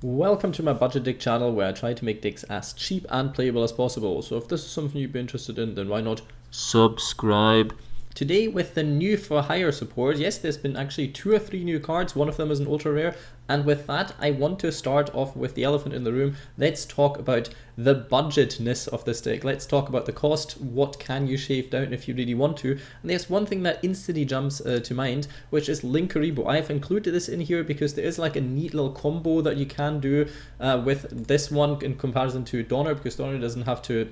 Welcome to my budget deck channel where I try to make decks as cheap and playable as possible. So if this is something you'd be interested in, then why not subscribe? Today with the new For Hire support, yes, there's been actually 2 or 3 new cards, one of them is an ultra rare, and with that I want to start off with the elephant in the room. Let's talk about the budgetness of this deck. Let's talk about the cost, what can you shave down if you really want to, and there's one thing that instantly jumps to mind, which is Linkuriboh. I've included this in here because there is like a neat little combo that you can do with this one in comparison to Donner, because Donner doesn't have to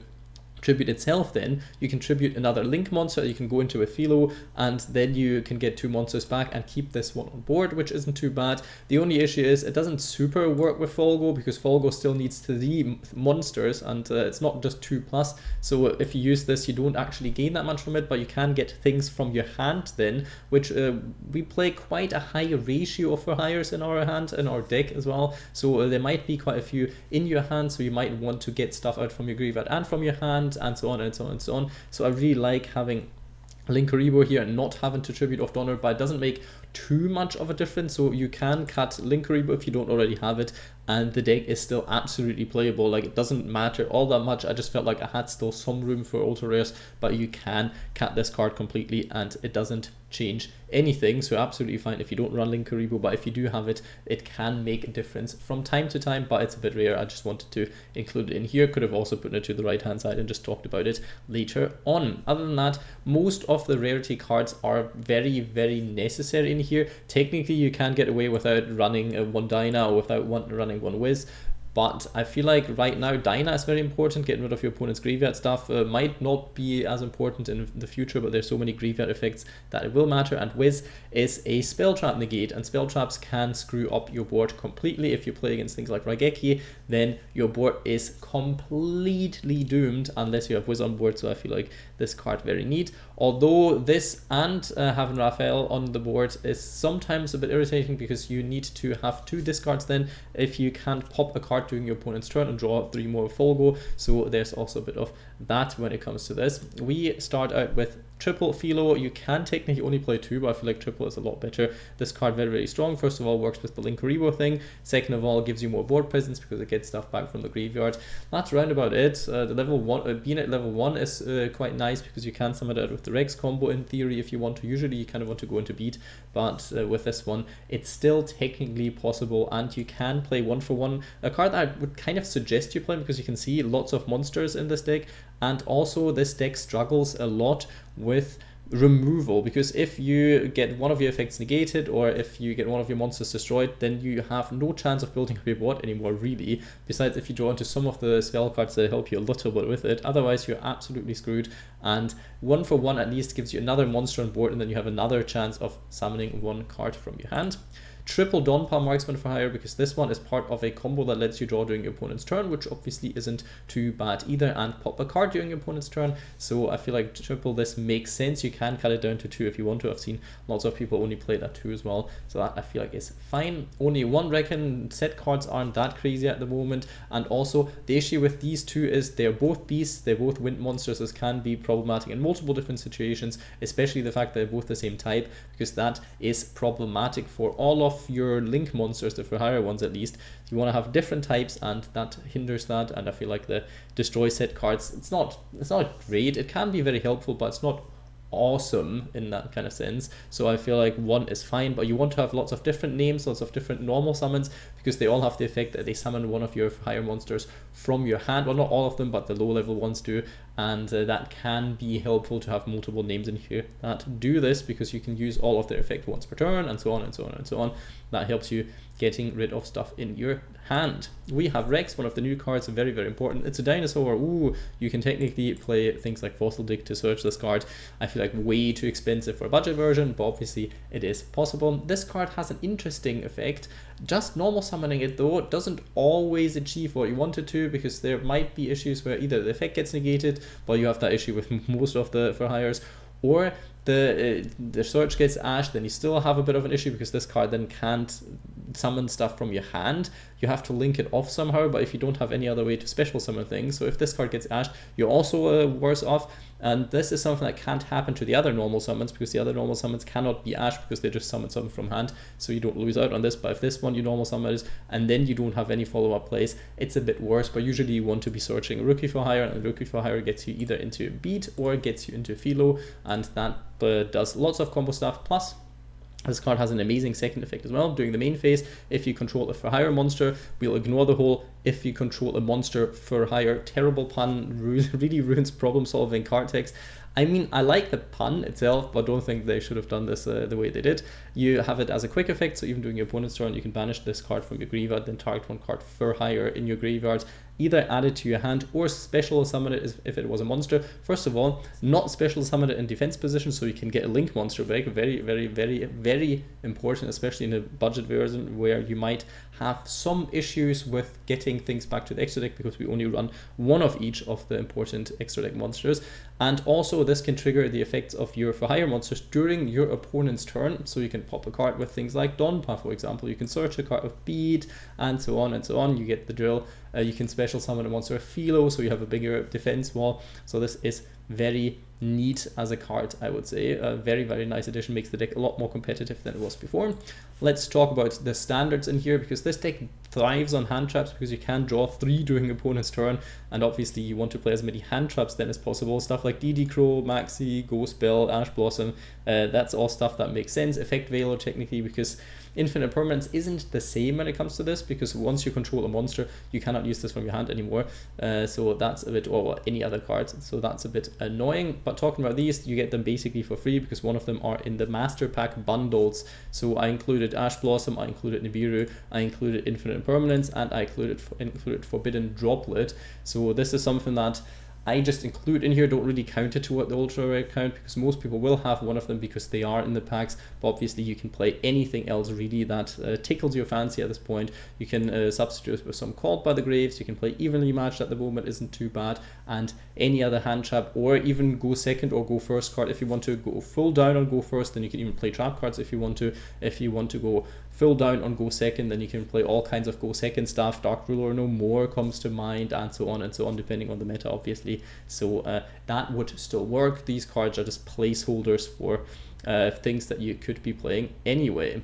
tribute itself. Then you can tribute another link monster, you can go into a Filo, and then you can get 2 monsters back and keep this one on board, which isn't too bad. The only issue is it doesn't super work with Folgo, because Folgo still needs 3 monsters and it's not just 2+, so if you use this you don't actually gain that much from it, but you can get things from your hand then, which we play quite a high ratio of For Hires in our hand, in our deck as well, so there might be quite a few in your hand, so you might want to get stuff out from your graveyard and from your hand, and so on and so on and so on. So I really like having Linkuriboh here and not having to tribute off Donner, but it doesn't make too much of a difference, so you can cut Linkuriboh if you don't already have it, and the deck is still absolutely playable. Like, it doesn't matter all that much. I just felt like I had still some room for ultra rares, but you can cut this card completely and it doesn't change anything, so absolutely fine if you don't run Linkuriboh, but if you do have it, it can make a difference from time to time, but it's a bit rare. I just wanted to include it in here. Could have also put it to the right hand side and just talked about it later on. Other than that, most of the rarity cards are very necessary in here. Technically you can get away without running one Dyna or without running one Wiz, but I feel like right now Dyna is very important. Getting rid of your opponent's graveyard stuff might not be as important in the future, but there's so many graveyard effects that it will matter, and Wiz is a spell trap negate, and spell traps can screw up your board completely. If you play against things like Raigeki, then your board is completely doomed unless you have Wiz on board, so I feel like this card very neat. Although this and having Rafale on the board is sometimes a bit irritating, because you need to have 2 discards then if you can't pop a card during your opponent's turn and draw 3 more Folgo, so there's also a bit of that when it comes to this. We start out with triple Filo. You can technically only play 2, but I feel like triple is a lot better. This card very strong. First of all, works with the Linkuriboh thing. Second of all, gives you more board presence because it gets stuff back from the graveyard. That's round about it. The level 1 being at level 1 is quite nice, because you can summon it out with the Rex combo in theory if you want to. Usually you kind of want to go into beat, but with this one it's still technically possible, and you can play 1-for-1, a card that I would kind of suggest you play, because you can see lots of monsters in this deck, and also this deck struggles a lot with removal, because if you get one of your effects negated, or if you get one of your monsters destroyed, then you have no chance of building up your board anymore really, besides if you draw into some of the spell cards that help you a little bit with it. Otherwise you're absolutely screwed, and 1-for-1 at least gives you another monster on board, and then you have another chance of summoning 1 card from your hand. Triple Donpa Marksman for Hire, because this one is part of a combo that lets you draw during your opponent's turn, which obviously isn't too bad either, and pop a card during your opponent's turn, so I feel like triple this makes sense. You can cut it down to 2 if you want to. I've seen lots of people only play that 2 as well, so that I feel like is fine. Only 1 Recon set cards aren't that crazy at the moment, and also the issue with these 2 is they're both beasts, they're both wind monsters. This can be problematic in multiple different situations, especially the fact that they're both the same type, because that is problematic for all of your link monsters, the For Hire ones at least. You want to have different types, and that hinders that, and I feel like the destroy set cards, it's not great. It can be very helpful, but it's not awesome in that kind of sense, so I feel like 1 is fine, but you want to have lots of different names, lots of different normal summons, because they all have the effect that they summon one of your higher monsters from your hand. Well, not all of them, but the low level ones do, and that can be helpful to have multiple names in here that do this, because you can use all of their effect once per turn, and so on and so on and so on. That helps you getting rid of stuff in your hand. We have Rex, one of the new cards, very important. It's a dinosaur. Ooh, you can technically play things like Fossil Dick to search this card. I feel like way too expensive for a budget version, but obviously it is possible. This card has an interesting effect. Just normal summoning it though doesn't always achieve what you want it to, because there might be issues where either the effect gets negated, but you have that issue with most of the For Hires, or the search gets ashed, then you still have a bit of an issue, because this card then can't summon stuff from your hand, you have to link it off somehow, but if you don't have any other way to special summon things, so if this card gets ashed, you're also worse off. And this is something that can't happen to the other normal summons, because the other normal summons cannot be ashed because they just summon something from hand, so you don't lose out on this. But if this one you normal summon is, and then you don't have any follow-up plays, it's a bit worse. But usually you want to be searching Rookie for Hire, and Rookie for Hire gets you either into Beat or gets you into Filo, and that does lots of combo stuff. Plus, this card has an amazing second effect as well. During the main phase, if you control a For Hire monster, we'll ignore the whole if you control a monster For Hire. Terrible pun, really ruins problem solving card text. I mean, I like the pun itself, but don't think they should have done this the way they did. You have it as a quick effect, so even during your opponent's turn, you can banish this card from your graveyard, then target one card For Hire in your graveyard, either add it to your hand or special summon it if it was a monster. First of all, not special summon it in defense position, so you can get a link monster back. Very, very, very, very important, especially in a budget version where you might have some issues with getting things back to the extra deck, because we only run one of each of the important extra deck monsters. And also this can trigger the effects of your For Hire monsters during your opponent's turn, so you can pop a card with things like Donpa, for example. You can search a card with Beat, and so on and so on. You get the drill. You can special summon a monster with Filo, so you have a bigger defense wall. So this is very neat as a card, I would say. A very, very nice addition, makes the deck a lot more competitive than it was before. Let's talk about the standards in here, because this deck thrives on hand traps, because you can draw 3 during opponent's turn, and obviously you want to play as many hand traps then as possible. Stuff like DD Crow, Maxi, Ghost Bell, Ash Blossom, that's all stuff that makes sense. Effect Veiler technically, because Infinite Impermanence isn't the same when it comes to this, because once you control a monster, you cannot use this from your hand anymore. So that's a bit, or any other cards, so that's a bit annoying. But talking about these, you get them basically for free, because one of them are in the Master Pack bundles. So I included Ash Blossom, I included Nibiru, I included Infinite Impermanence, and I included Forbidden Droplet. So this is something that I just include in here, don't really count it to what the ultra rare count, because most people will have one of them because they are in the packs. But obviously you can play anything else really that tickles your fancy at this point. You can substitute with some Called by the Graves, you can play Evenly Matched at the moment, isn't too bad, and any other hand trap, or even go second or go first card. If you want to go full down on go first, then you can even play trap cards if you want to. If you want to go full down on go second, then you can play all kinds of go second stuff. Dark Ruler No More comes to mind, and so on, depending on the meta, obviously. So that would still work. These cards are just placeholders for things that you could be playing anyway.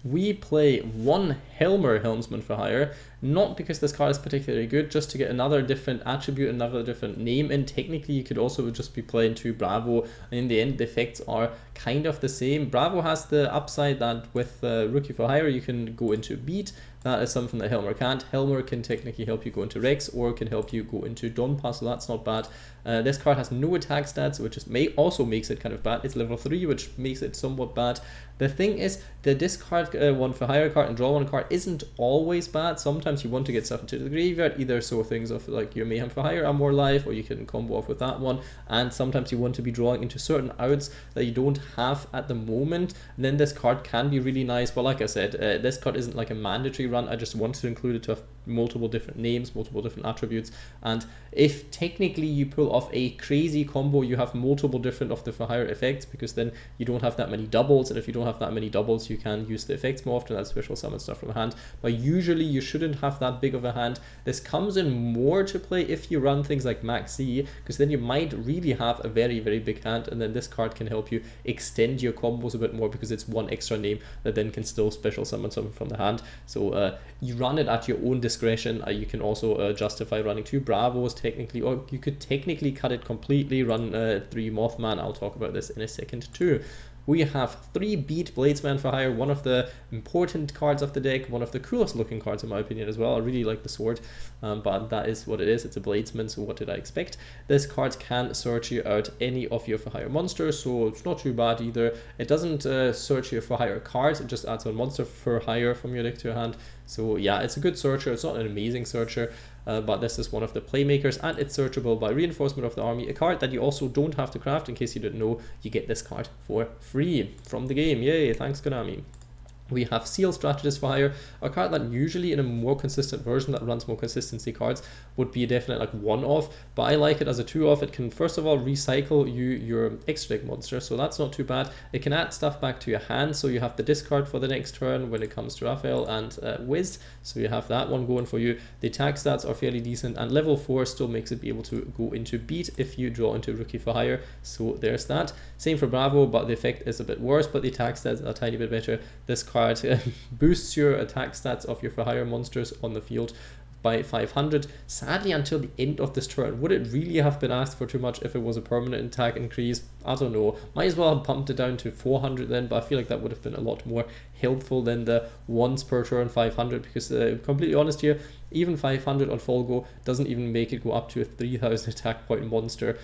We play one Helmer Helmsman for Hire, not because this card is particularly good, just to get another different attribute, another different name, and technically you could also just be playing 2 Bravo, and in the end the effects are kind of the same. Bravo has the upside that with Rookie for Hire you can go into Beat. That is something that Helmer can't. Helmer can technically help you go into Rex, or can help you go into Donpa, so that's not bad. This card has no attack stats, which also makes it kind of bad. It's level 3, which makes it somewhat bad. The thing is, the discard one for Hire card and draw one card isn't always bad. Sometimes you want to get stuff into the graveyard, either so things of like your Mayhem Fur Hire are more life, or you can combo off with that one, and sometimes you want to be drawing into certain outs that you don't have at the moment. And then this card can be really nice, but like I said, this card isn't like a mandatory run. I just wanted to include it to have multiple different names, multiple different attributes, and if technically you pull off a crazy combo, you have multiple different of the For Hire effects, because then you don't have that many doubles, and if you don't have that many doubles, you can use the effects more often as special summon stuff from hand. But usually you shouldn't have that big of a hand. This comes in more to play if you run things like Maxi, because then you might really have a very, very big hand, and then this card can help you extend your combos a bit more, because it's one extra name that then can still special summon something from the hand. So you run it at your own discretion. You can also justify running 2 Bravos technically, or you could technically cut it completely, run 3 Mothman. I'll talk about this in a second too. We have 3 Beat Bladesman for Hire, one of the important cards of the deck, one of the coolest looking cards in my opinion as well. I really like the sword, but that is what it is. It's a Bladesman, so what did I expect? This card can search you out any of your For Hire monsters, so it's not too bad either. It doesn't search your For Hire cards, it just adds one Monster for Hire from your deck to your hand. So yeah, it's a good searcher. It's not an amazing searcher, but this is one of the playmakers, and it's searchable by Reinforcement of the Army, a card that you also don't have to craft. In case you didn't know, you get this card for free from the game. Yay, thanks Konami. We have Seal Strategist Fur Hire, a card that usually in a more consistent version that runs more consistency cards would be a definite like 1-off, but I like it as a 2-off. It can first of all recycle your extra deck monster, so that's not too bad. It can add stuff back to your hand, so you have the discard for the next turn when it comes to Rafale and Wiz, so you have that one going for you. The attack stats are fairly decent, and level 4 still makes it be able to go into beat if you draw into Rookie Fur Hire, so there's that. Same for Bravo, but the effect is a bit worse, but the attack stats are a tiny bit better. This card boosts your attack stats of your Fur Hire monsters on the field by 500. Sadly, until the end of this turn. Would it really have been asked for too much if it was a permanent attack increase? I don't know. Might as well have pumped it down to 400 then, but I feel like that would have been a lot more helpful than the once per turn 500, because completely honest here, even 500 on Folgo doesn't even make it go up to a 3000 attack point monster.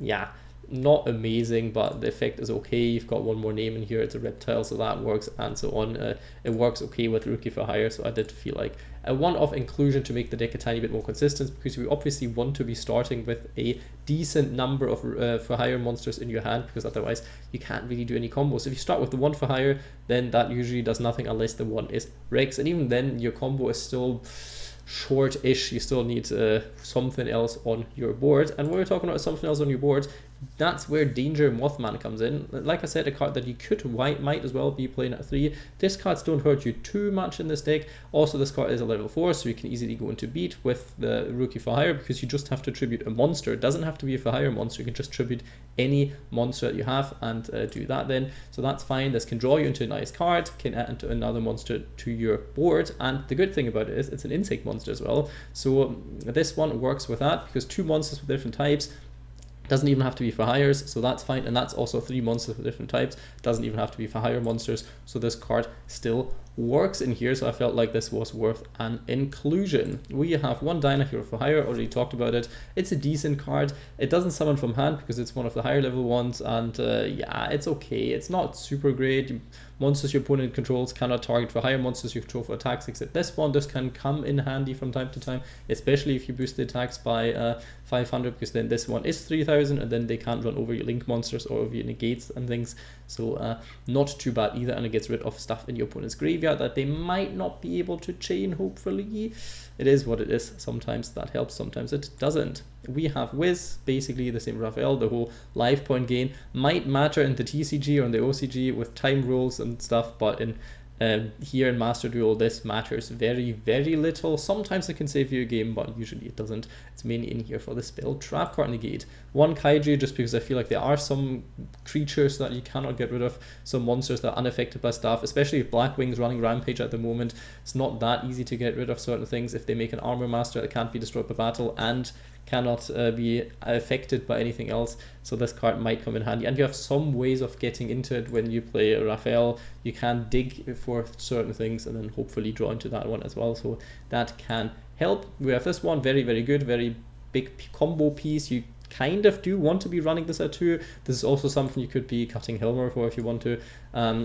Yeah, not amazing, but the effect is okay. You've got one more name in here, it's a reptile, so that works, and so on. It works okay with Rookie Fur Hire, so I did feel like a one-off inclusion to make the deck a tiny bit more consistent, because we obviously want to be starting with a decent number of Fur Hire monsters in your hand, because otherwise you can't really do any combos. If you start with the one Fur Hire, then that usually does nothing unless the one is Rex, and even then your combo is still short-ish. You still need something else on your board, and when we're talking about something else on your board, that's where Danger Mothman comes in. Like I said, a card that you might as well be playing at 3. Discards don't hurt you too much in this deck. Also, this card is a level 4, so you can easily go into beat with the Rookie Fur Hire, because you just have to tribute a monster. It doesn't have to be a Fur Hire monster, you can just tribute any monster that you have and do that then, so that's fine. This can draw you into a nice card, can add into another monster to your board, and the good thing about it is it's an insect monster as well, so this one works with that, because 2 monsters with different types. Doesn't even have to be for hires, so that's fine, and that's also 3 monsters with different types. Doesn't even have to be for hire monsters, so this card still works in here, so I felt like this was worth an inclusion. We have one Dyna here for hire, already talked about it. It's a decent card. It doesn't summon from hand because it's one of the higher level ones, and yeah, it's okay. It's not super great. Monsters your opponent controls cannot target for higher monsters you control for attacks, except this one. This can come in handy from time to time, especially if you boost the attacks by 500, because then this one is 3000, and then they can't run over your link monsters or over your negates and things, so not too bad either, and it gets rid of stuff in your opponent's graveyard that they might not be able to chain, hopefully. It is what it is. Sometimes that helps, sometimes it doesn't. We have Wiz, basically the same Rafale. The whole life point gain might matter in the TCG or in the OCG with time rules and stuff, but in here in Master Duel this matters very, very little. Sometimes it can save you a game, but usually it doesn't. It's mainly in here for the spell Trap Card Negate. One Kaiju, just because I feel like there are some creatures that you cannot get rid of, some monsters that are unaffected by stuff, especially if Blackwing's running Rampage at the moment. It's not that easy to get rid of certain things. If they make an Armor Master that can't be destroyed by battle and cannot be affected by anything else, so this card might come in handy. And you have some ways of getting into it when you play a Rafale. You can dig for certain things and then hopefully draw into that one as well, so that can help. We have this one, very, very good, very big combo piece. You kind of do want to be running this at 2. This is also something you could be cutting Helmer for if you want to.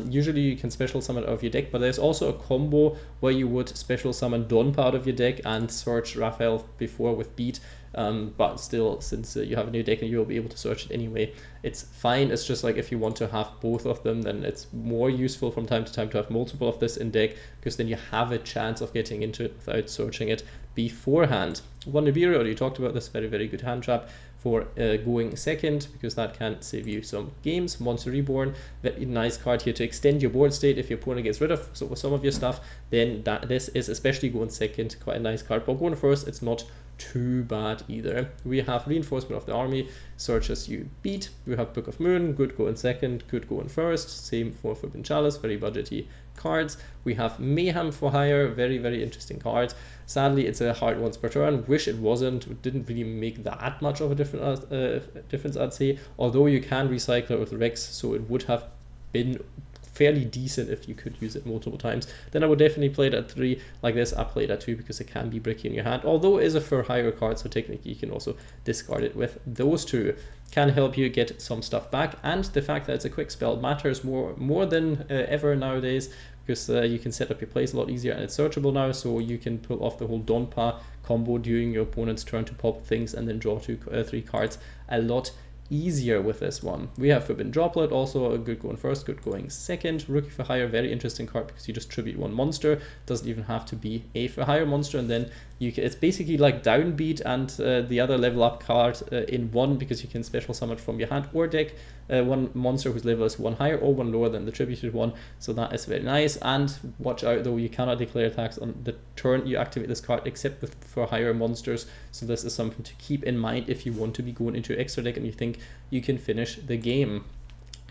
Usually you can special summon out of your deck, but there's also a combo where you would special summon Donpa out of your deck and search Rafale before with beat. But still, since you have a new deck and you'll be able to search it anyway, it's fine. It's just like if you want to have both of them, then it's more useful from time to time to have multiple of this in deck, because then you have a chance of getting into it without searching it beforehand. One Nibiru, already talked about this, very, very good hand trap for going second, because that can save you some games. Monster Reborn, very nice card here to extend your board state if your opponent gets rid of some of your stuff. Then this is, especially going second, quite a nice card. But going first, it's not too bad either. We have Reinforcement of the Army, search as you beat. We have Book of Moon, good go in second, good go in first. Same for Forbidden Chalice, very budgety cards. We have Mayhem Fur Hire, very, very interesting card. Sadly, it's a hard once per turn. Wish it wasn't. It didn't really make that much of a difference, I'd say. Although you can recycle it with Rex, so it would have been fairly decent if you could use it multiple times. Then I would definitely play it at 3. Like this, I played at 2 because it can be bricky in your hand. Although it is a Fur Hire card, so technically you can also discard it with those 2. Can help you get some stuff back, and the fact that it's a quick spell matters more than ever nowadays, because you can set up your plays a lot easier, and it's searchable now, so you can pull off the whole Donpa combo during your opponent's turn to pop things and then draw 3 cards a lot easier with this one. We have Forbidden Droplet, also a good going first, good going second. Rookie for Hire, very interesting card because you just tribute one monster. Doesn't even have to be a for hire monster, and then you can, it's basically like Downbeat and the other level up card in one, because you can special summon from your hand or deck one monster whose level is one higher or one lower than the tributed one. So that is very nice. And watch out though, you cannot declare attacks on the turn you activate this card except with for hire monsters. So this is something to keep in mind if you want to be going into your extra deck and you think you can finish the game.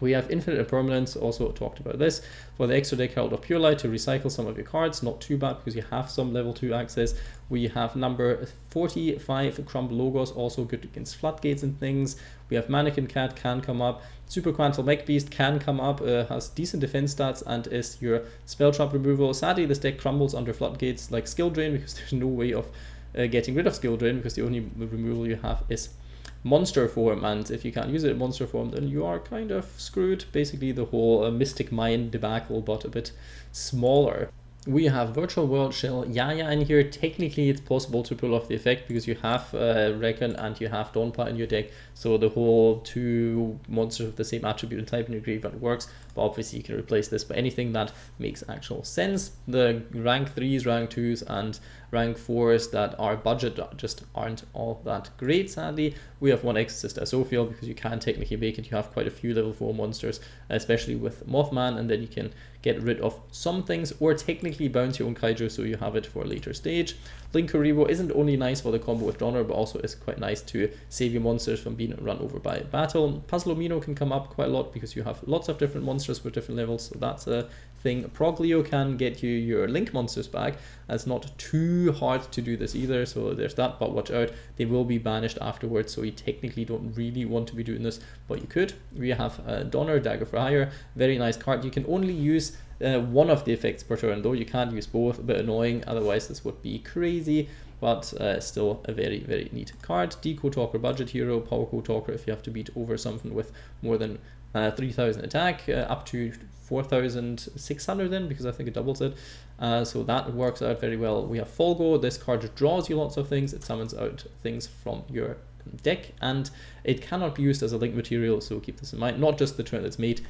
We have Infinite Impermanence, also talked about this, for the extra deck Herald of Pure Light to recycle some of your cards, not too bad because you have some level 2 access. We have number 45, Crumble Logos, also good against floodgates and things. We have Mannequin Cat, can come up. Super Quantal Mech Beast can come up, has decent defense stats and is your spell trap removal. Sadly, this deck crumbles under floodgates like Skill Drain because there's no way of getting rid of Skill Drain because the only removal you have is monster form, and if you can't use it in monster form then you are kind of screwed. Basically the whole Mystic Mine debacle, but a bit smaller. We have Virtual World Shell Yaya in here. Technically it's possible to pull off the effect because you have Recon and you have Donpa in your deck, so the whole two monsters of the same attribute and type in your graveyard works, but obviously you can replace this by anything that makes actual sense. The rank 3s, rank 2s and rank 4s that are budget just aren't all that great, sadly. We have one Exosister Asophiel because you can technically make it. You have quite a few level 4 monsters, especially with Mothman, and then you can get rid of some things or technically bounce your own Kaiju so you have it for a later stage. Link Kuribo isn't only nice for the combo with Donner, but also is quite nice to save your monsters from being run over by battle. Puzzlomino can come up quite a lot because you have lots of different monsters with different levels, so that's a thing. Proglio can get you your Link monsters back. It's not too hard to do this either, so there's that, but watch out, they will be banished afterwards, so you technically don't really want to be doing this, but you could. We have Donner, Dagger for Hire, very nice card. You can only use one of the effects per turn though, you can't use both, a bit annoying, otherwise this would be crazy, but still a very, very neat card. Decode Talker, budget hero, Power Code Talker if you have to beat over something with more than 3000 attack, up to 4600 then, because I think it doubles it, so that works out very well. We have Folgo. This card draws you lots of things, it summons out things from your deck, and it cannot be used as a link material, so keep this in mind. Not just the turn it's made,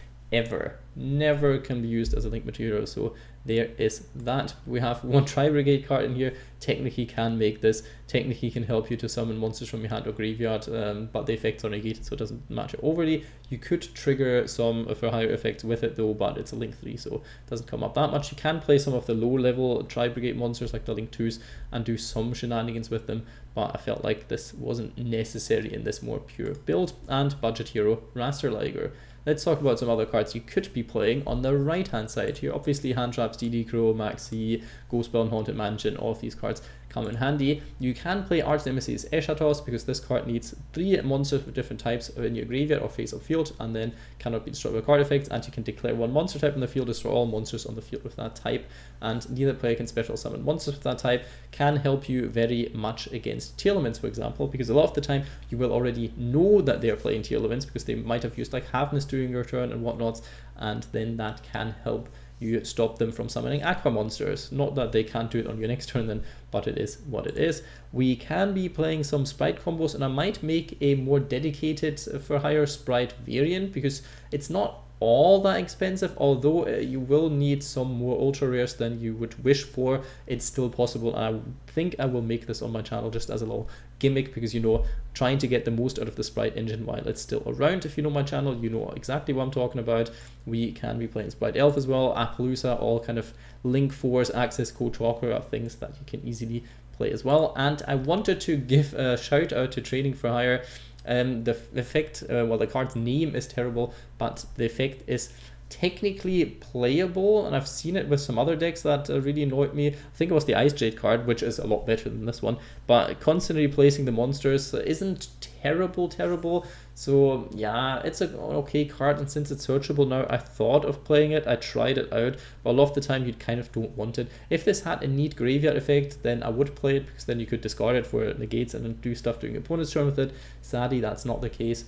never can be used as a link material, so there is that. We have one Tri-Brigade card in here, technically can make this, technically can help you to summon monsters from your hand or graveyard, but the effects are negated so it doesn't matter overly. You could trigger some for higher effects with it though, but it's a link 3 so it doesn't come up that much. You can play some of the low level Tri-Brigade monsters like the link 2s and do some shenanigans with them, but I felt like this wasn't necessary in this more pure build. And budget hero Raster Liger. Let's talk about some other cards you could be playing on the right hand side here. Obviously Hand Traps, DD Crow, Maxi, Ghostbound Haunted Mansion, all of these cards come in handy. You can play Arch Nemesis Eschatos because this card needs 3 monsters with different types in your graveyard or face of field and then cannot be destroyed by card effects, and you can declare one monster type on the field, destroy all monsters on the field with that type, and neither player can special summon monsters with that type. Can help you very much against Tearlaments, for example, because a lot of the time you will already know that they are playing Tearlaments because they might have used like Halfness during your turn and whatnot, and then that can help you stop them from summoning aqua monsters. Not that they can't do it on your next turn then, but it is what it is. We can be playing some sprite combos, and I might make a more dedicated for hire sprite variant because it's not all that expensive, although you will need some more ultra rares than you would wish for. It's still possible, and I think I will make this on my channel just as a little gimmick because, you know, trying to get the most out of the sprite engine while it's still around. If you know my channel, you know exactly what I'm talking about. We can be playing Sprite Elf as well, Appaloosa, all kind of Link Force, Access Code Talker are things that you can easily play as well. And I wanted to give a shout out to Trading for Hire. The effect, well, the card's name is terrible, but the effect is technically playable, and I've seen it with some other decks that really annoyed me. I think it was the Ice Jade card, which is a lot better than this one, but constantly replacing the monsters isn't terrible. So yeah, it's an okay card, and since it's searchable now, I thought of playing it. I tried it out, but a lot of the time you kind of don't want it. If this had a neat graveyard effect, then I would play it because then you could discard it for negates and then do stuff during your opponent's turn with it. Sadly, that's not the case.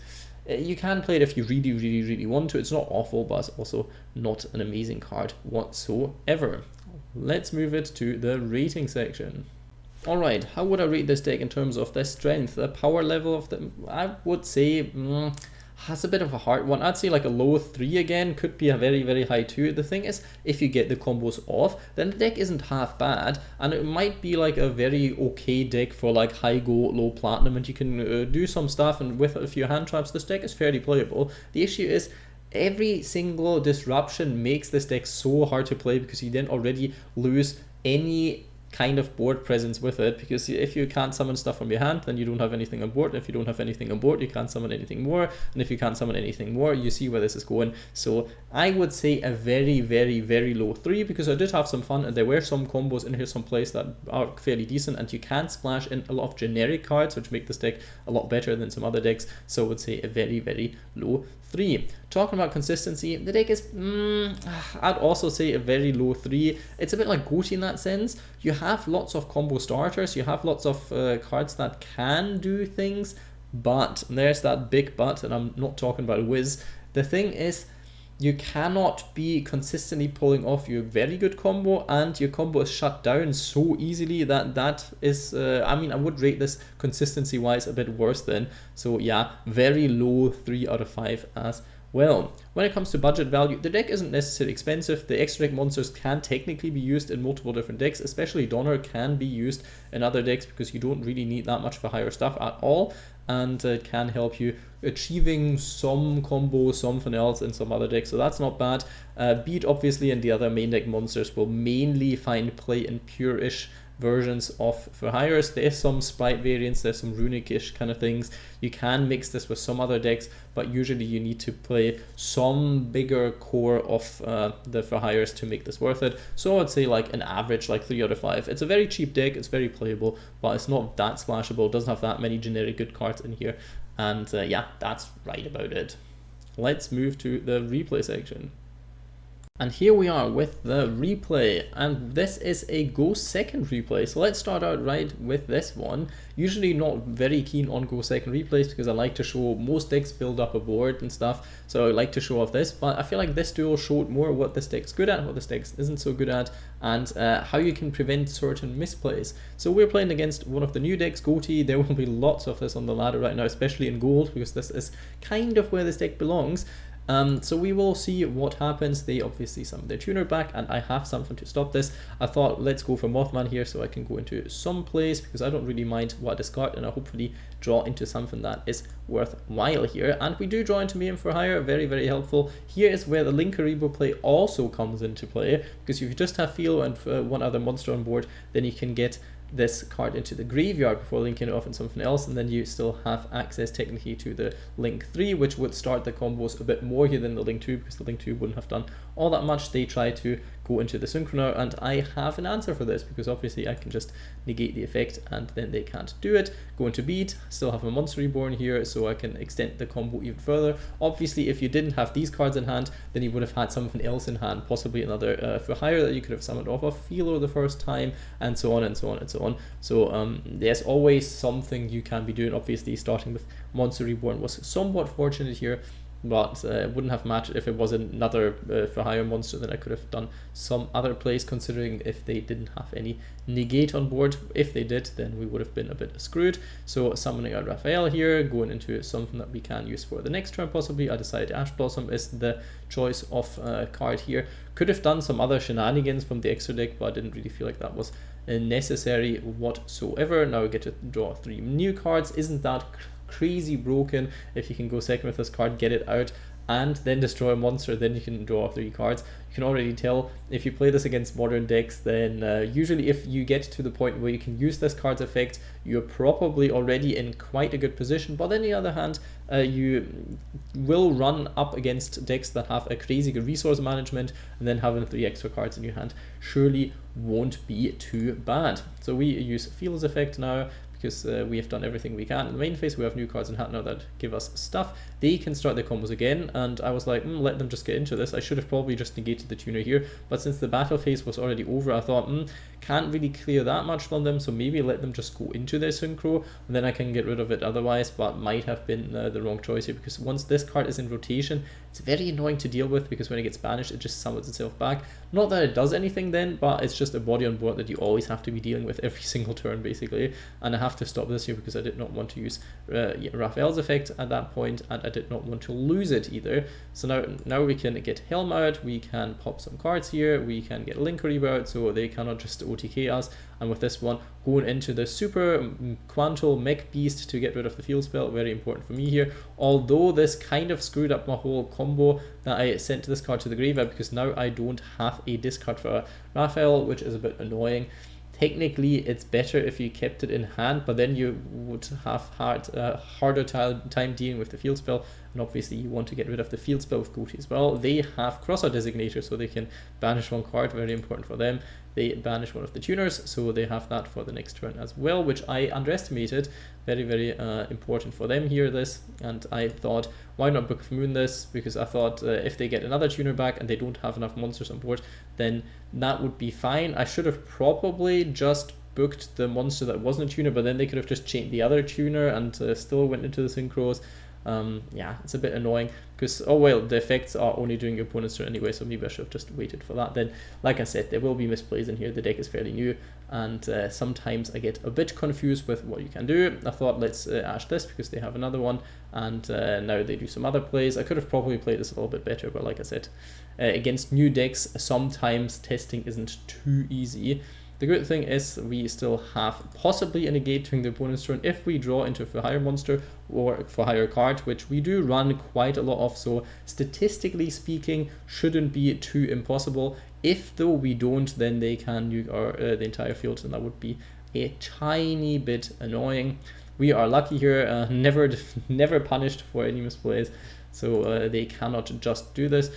You can play it if you really want to. It's not awful, but it's also not an amazing card whatsoever. Let's move it to the rating section. Alright, how would I rate this deck in terms of the strength, the power level of the... I would say has a bit of a hard one. I'd say like a low 3 again, could be a very, very high 2. The thing is, if you get the combos off, then the deck isn't half bad, and it might be like a very okay deck for like high gold, low platinum, and you can do some stuff, and with a few hand traps, this deck is fairly playable. The issue is, every single disruption makes this deck so hard to play because you then already lose any kind of board presence with it, because if you can't summon stuff from your hand, then you don't have anything on board. If you don't have anything on board, you can't summon anything more, and if you can't summon anything more, you see where this is going. So I would say a very, very, very low 3, because I did have some fun, and there were some combos in here, some plays that are fairly decent, and you can splash in a lot of generic cards, which make this deck a lot better than some other decks. So I would say a very, very low 3. Talking about consistency, the deck is, I'd also say a very low 3. It's a bit like GOAT in that sense. You have lots of combo starters, you have lots of cards that can do things, but, and there's that big but, and I'm not talking about Wiz. The thing is, you cannot be consistently pulling off your very good combo, and your combo is shut down so easily that is, I mean, I would rate this consistency wise a bit worse then. So yeah, very low 3 out of 5 as well. When it comes to budget value, the deck isn't necessarily expensive. The extra deck monsters can technically be used in multiple different decks, especially Donner can be used in other decks because you don't really need that much for higher stuff at all, and it can help you achieving some combo, something else in some other decks, so that's not bad. Beat obviously and the other main deck monsters will mainly find play in pure-ish versions of Fur Hires. There's some sprite variants, there's some runic-ish kind of things. You can mix this with some other decks, but usually you need to play some bigger core of the Fur Hires to make this worth it. So I'd say like an average like 3 out of 5. It's a very cheap deck, it's very playable, but it's not that splashable. It doesn't have that many generic good cards in here, and yeah, that's right about it. Let's move to the replay section. And here we are with the replay, and this is a go second replay. So let's start out right with this one. Usually not very keen on go second replays because I like to show most decks build up a board and stuff. So I like to show off this, but I feel like this duel showed more what this deck's good at, what this deck isn't so good at, and how you can prevent certain misplays. So we're playing against one of the new decks, Goatee. There will be lots of this on the ladder right now, especially in gold, because this is kind of where this deck belongs. So we will see what happens. They obviously summon their tuner back, and I have something to stop this. I thought let's go for Mothman here so I can go into some plays, because I don't really mind what I discard, and I hopefully draw into something that is worthwhile here. And we do draw into Mayhem Fur Hire, very, very helpful. Here is where the Linkaribo play also comes into play, because if you just have Filo and one other monster on board, then you can get this card into the graveyard before linking it off in something else, and then you still have access technically to the Link 3, which would start the combos a bit more here than the Link 2, because the Link 2 wouldn't have done all that much. They try to go into the Synchroner, and I have an answer for this, because obviously I can just negate the effect and then they can't do it. Go into Beat, still have a Monster Reborn here, so I can extend the combo even further. Obviously if you didn't have these cards in hand, then you would have had something else in hand, possibly another Fur Hire that you could have summoned off of Filo the first time, and so on and so on and so on. So there's always something you can be doing. Obviously starting with Monster Reborn was somewhat fortunate here, but it wouldn't have mattered if it was another Fur Hire monster. Then I could have done some other plays, considering if they didn't have any negate on board. If they did, then we would have been a bit screwed. So summoning out Rafale here, going into something that we can use for the next turn possibly. I decided Ash Blossom is the choice of card here. Could have done some other shenanigans from the extra deck, but I didn't really feel like that was necessary whatsoever. Now we get to draw 3 new cards. Isn't that crazy broken? If you can go second with this card, get it out, and then destroy a monster, then you can draw 3 cards. You can already tell if you play this against modern decks, then usually if you get to the point where you can use this card's effect, you're probably already in quite a good position. But on the other hand, you will run up against decks that have a crazy good resource management, and then having 3 extra cards in your hand surely won't be too bad. So we use Filo's effect now, because we have done everything we can. In the main phase, we have new cards in hand now that give us stuff. They can start their combos again, and I was like, let them just get into this. I should have probably just negated the tuner here, but since the battle phase was already over, I thought, can't really clear that much from them, so maybe let them just go into their synchro, and then I can get rid of it otherwise, but might have been the wrong choice here, because once this card is in rotation, it's very annoying to deal with, because when it gets banished, it just summons itself back. Not that it does anything then, but it's just a body on board that you always have to be dealing with every single turn basically. And I have to stop this here because I did not want to use Rafale's effect at that point, and I did not want to lose it either. So now we can get Helm out, we can pop some cards here, we can get Link Reborn out so they cannot just OTK us. And with this one, going into the super Quantal Mech Beast to get rid of the field spell, very important for me here. Although this kind of screwed up my whole combo that I sent this card to the graveyard, because now I don't have a discard for Rafale, which is a bit annoying. Technically, it's better if you kept it in hand, but then you would have harder time dealing with the field spell, and obviously you want to get rid of the field spell with Goatee as well. They have Crossout Designator, so they can banish one card, very important for them. They banish one of the tuners, so they have that for the next turn as well, which I underestimated. Very, very important for them here, this. And I thought, why not Book of Moon this? Because I thought if they get another tuner back and they don't have enough monsters on board, then that would be fine. I should have probably just booked the monster that wasn't a tuner, but then they could have just changed the other tuner and still went into the synchros. Yeah, it's a bit annoying because, oh well, the effects are only doing your opponent's turn anyway, so maybe I should have just waited for that. Then, like I said, there will be misplays in here. The deck is fairly new, and sometimes I get a bit confused with what you can do. I thought, let's ash this because they have another one, and now they do some other plays. I could have probably played this a little bit better, but like I said, against new decks, sometimes testing isn't too easy. The good thing is we still have possibly a negate during the opponent's turn if we draw into a Fur Hire monster or Fur Hire card, which we do run quite a lot of, so statistically speaking shouldn't be too impossible. If though we don't, then they can nuke the entire field, and that would be a tiny bit annoying. We are lucky here, never punished for any misplays, so they cannot just do this.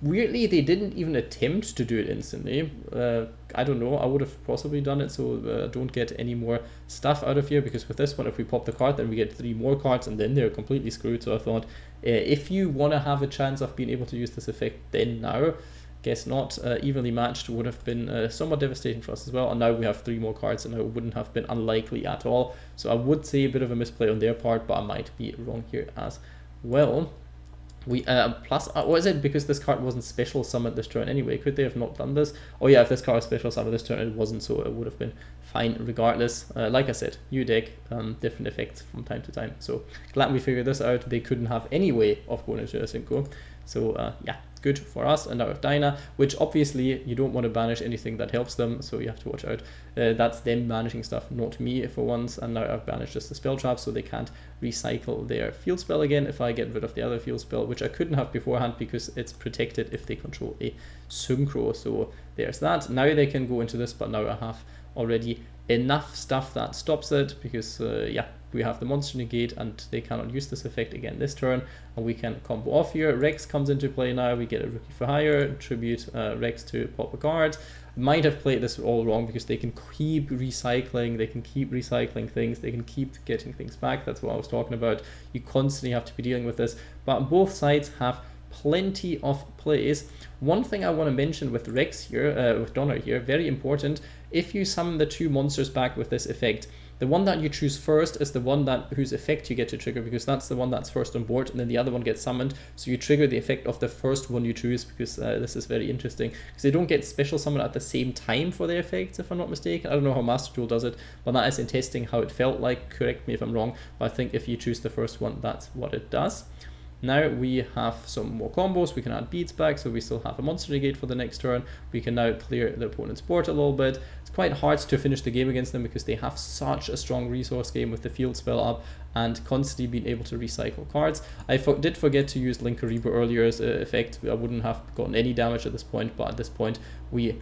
Weirdly, they didn't even attempt to do it instantly. I don't know, I would have possibly done it so don't get any more stuff out of here, because with this one, if we pop the card, then we get 3 more cards and then they're completely screwed. So I thought, if you want to have a chance of being able to use this effect, then now. Guess not. Evenly matched would have been somewhat devastating for us as well, and now we have 3 more cards, and it wouldn't have been unlikely at all. So I would say a bit of a misplay on their part, but I might be wrong here as well. We plus was it because this card wasn't special summoned this turn anyway? Could they have not done this? Oh yeah, if this card was special summoned this turn, it wasn't, so it would have been fine regardless. Like I said, new deck, different effects from time to time. So glad we figured this out. They couldn't have any way of going into a synchro. So yeah, good for us. And now with Dyna, which obviously you don't want to banish anything that helps them, so you have to watch out. That's them banishing stuff, not me for once. And now I've banished just the spell trap, so they can't recycle their field spell again if I get rid of the other field spell, which I couldn't have beforehand because it's protected if they control a synchro. So there's that. Now they can go into this, but now I have already enough stuff that stops it, because yeah, we have the monster negate and they cannot use this effect again this turn, and we can combo off here. Rex comes into play now. We get a Rookie for Hire, tribute Rex to pop a card. Might have played this all wrong because they can keep recycling, things, they can keep getting things back. That's what I was talking about. You constantly have to be dealing with this, but both sides have plenty of plays. One thing I want to mention with Rex here, with Donner here, very important, if you summon the 2 monsters back with this effect, the one that you choose first is the one whose effect you get to trigger, because that's the one that's first on board, and then the other one gets summoned. So you trigger the effect of the first one you choose, because this is very interesting, because they don't get special summon at the same time for their effects, if I'm not mistaken. I don't know how Master Duel does it, but that is in testing how it felt like. Correct me if I'm wrong, but I think if you choose the first one, that's what it does. Now we have some more combos. We can add beads back, so we still have a monster negate for the next turn. We can now clear the opponent's board a little bit. It's quite hard to finish the game against them because they have such a strong resource game with the field spell up and constantly being able to recycle cards. I did forget to use Link Reborn earlier as an effect. I wouldn't have gotten any damage at this point, but at this point we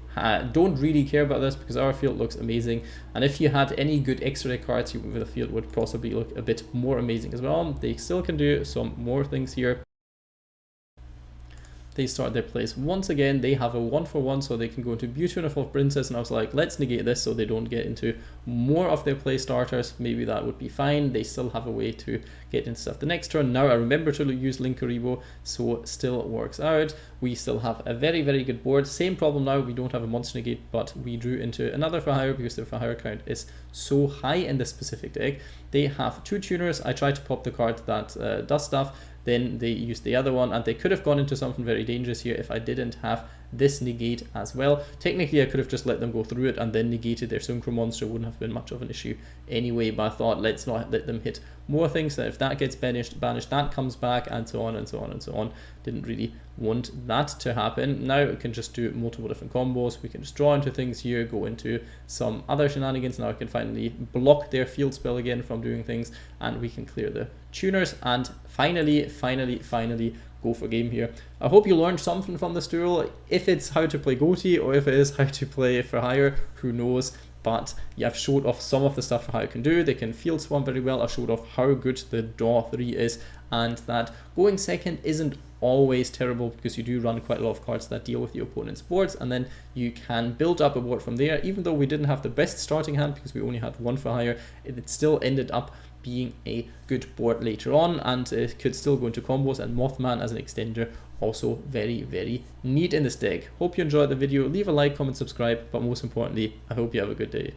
don't really care about this because our field looks amazing. And if you had any good extra deck cards, the field would possibly look a bit more amazing as well. They still can do some more things here. They start their plays once again. They have a 1-for-1, so they can go into Beautiful Princess, and I was like, let's negate this so they don't get into more of their play starters. Maybe that would be fine. They still have a way to get into stuff the next turn. Now I remember to use Link Reborn, so still works out. We still have a very, very good board. Same problem now, we don't have a monster negate, but we drew into another Fur Hire because the Fur Hire count is so high in this specific deck. They have 2 tuners. I tried to pop the card that does stuff. Then they used the other one, and they could have gone into something very dangerous here if I didn't have this negate as well. Technically I could have just let them go through it and then negated their Synchro Monster, wouldn't have been much of an issue anyway, but I thought let's not let them hit more things, that if that gets banished, that comes back, and so on and so on and so on. Didn't really want that to happen. Now we can just do multiple different combos. We can just draw into things here, go into some other shenanigans. Now I can finally block their field spell again from doing things, and we can clear the tuners, and finally go for game here. I hope you learned something from this duel. If it's how to play Goatee or if it is how to play Fur Hire, who knows. But yeah, I've showed off some of the stuff for how it can do. They can field swamp very well. I showed off how good the draw 3 is, and that going second isn't always terrible, because you do run quite a lot of cards that deal with the opponent's boards, and then you can build up a board from there. Even though we didn't have the best starting hand because we only had one Fur Hire, it still ended up being a good board later on, and it could still go into combos, and Mothman as an extender also very neat in this deck. Hope you enjoyed the video. Leave a like, comment, subscribe, but most importantly, I hope you have a good day.